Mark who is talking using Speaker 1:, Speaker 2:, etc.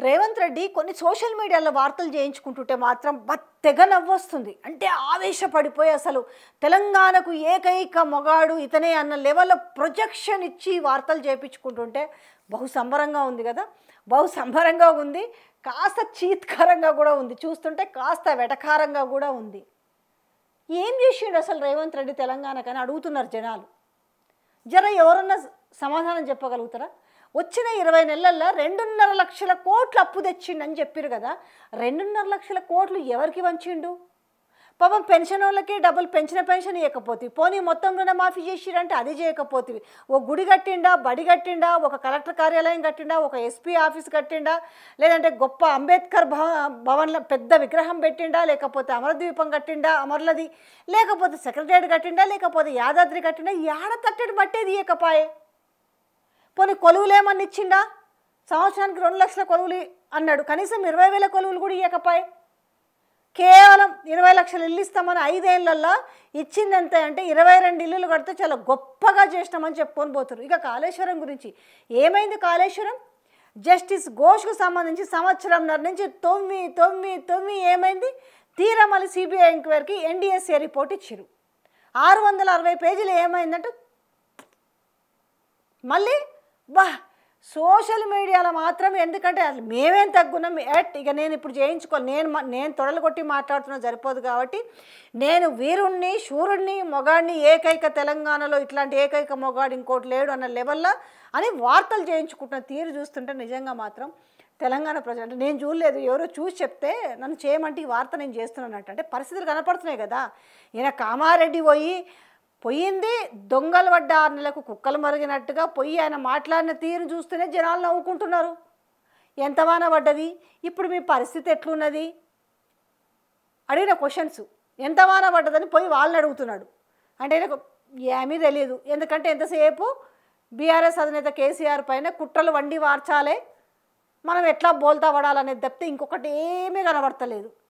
Speaker 1: రేవంత్ రెడ్డి కొన్ని సోషల్ మీడియాలో వార్తలు చేయించుకుంటుంటే మాత్రం తెగ నవ్వొస్తుంది. అంటే ఆవేశపడిపోయి అసలు తెలంగాణకు ఏకైక మొగాడు ఇతనే అన్న లెవెల్లో ప్రొజెక్షన్ ఇచ్చి వార్తలు చేయించుకుంటుంటే బహు సంబరంగా ఉంది కదా. బహు సంబరంగా ఉంది, కాస్త చీత్కరంగా కూడా ఉంది, చూస్తుంటే కాస్త వెటకారంగా కూడా ఉంది. ఏం చేసిండు అసలు రేవంత్ రెడ్డి తెలంగాణకని అడుగుతున్నారు జనాలు. జర ఎవరన్నా సమాధానం చెప్పగలుగుతారా? వచ్చిన 20 నెలల్లో 2.5 లక్షల కోట్లు అప్పు తెచ్చిండని చెప్పారు కదా. 2.5 లక్షల కోట్లు ఎవరికి వంచిండు? పాపం పెన్షన్ వాళ్ళకి డబ్బులు పెన్షన్ ఇవ్వకపోతే, పోనీ మొత్తం రుణమాఫీ చేసిరంటే అది చేయకపోతే, ఓ గుడి కట్టిండా, బడి కట్టిండా, ఒక కలెక్టర్ కార్యాలయం కట్టిండా, ఒక ఎస్పీ ఆఫీస్ కట్టిండా, లేదంటే గొప్ప అంబేద్కర్ భవన్లో పెద్ద విగ్రహం పెట్టిండా, లేకపోతే అమరద్వీపం కట్టిండా అమర్లది, లేకపోతే సెక్రటరియట్ కట్టిండా, లేకపోతే యాదాద్రి కట్టిండా, ఏడ తట్టడి బట్టేది ఇవ్వకపాయే. పోనీ కొలువులు ఏమన్నా ఇచ్చిండా? సంవత్సరానికి 2 లక్షల కొలువులు అన్నాడు, కనీసం 20,000 కొలువులు కూడా ఇవ్వకపాయే. కేవలం 20 లక్షలు ఇల్లు ఇస్తామని 5 ఏళ్లలో ఇచ్చింది ఎంత అంటే 22 ఇల్లులు కడితే చాలా గొప్పగా చేసినామని చెప్పుకొని పోతారు. ఇక కాళేశ్వరం గురించి ఏమైంది? కాళేశ్వరం జస్టిస్ ఘోష్కు సంబంధించి సంవత్సరంన్నర నుంచి తొమ్మి ఏమైంది? తీరా మళ్ళీ సిబిఐ ఎంక్వైరీకి ఎన్డీఎస్ఏ రిపోర్ట్ ఇచ్చారు. 660 పేజీలు ఏమైందంటే మళ్ళీ సోషల్ మీడియాలో మాత్రం, ఎందుకంటే అసలు మేమేం తగ్గున్నాం ఇక నేను ఇప్పుడు చేయించుకోవాలి, నేను తొడలు కొట్టి మాట్లాడుతున్నా సరిపోదు కాబట్టి, నేను వీరుణ్ణి, శూరుణ్ణి, మొగాడిని, ఏకైక తెలంగాణలో ఇట్లాంటి ఏకైక మొగాడు ఇంకోటి లేడు అన్న లెవెల్లో అని వార్తలు చేయించుకుంటున్న తీరు చూస్తుంటే నిజంగా మాత్రం తెలంగాణ ప్రజలు, అంటే నేను చూడలేదు, ఎవరో చూసి చెప్తే నన్ను చేయమంటే ఈ వార్త నేను చేస్తున్నానట్టు. అంటే పరిస్థితులు కనపడుతున్నాయి కదా. ఈయన కామారెడ్డి పోయింది దొంగలు పడ్డ 6 నెలలకు కుక్కలు మరిగినట్టుగా పోయి ఆయన మాట్లాడిన తీరు చూస్తేనే జనాలు నవ్వుకుంటున్నారు. ఎంత వాన పడ్డది, ఇప్పుడు మీ పరిస్థితి ఎట్లున్నది అడిగిన క్వశ్చన్స్, ఎంత వాన పడ్డదని పోయి వాళ్ళని అడుగుతున్నాడు. అంటే నాకు ఏమీ తెలియదు, ఎందుకంటే ఎంతసేపు బీఆర్ఎస్ అధినేత కేసీఆర్ పైన కుట్రలు వండి వార్చాలే, మనం ఎట్లా బోల్తా పడాలనేది తప్పితే ఇంకొకటి ఏమీ కనబడతలేదు.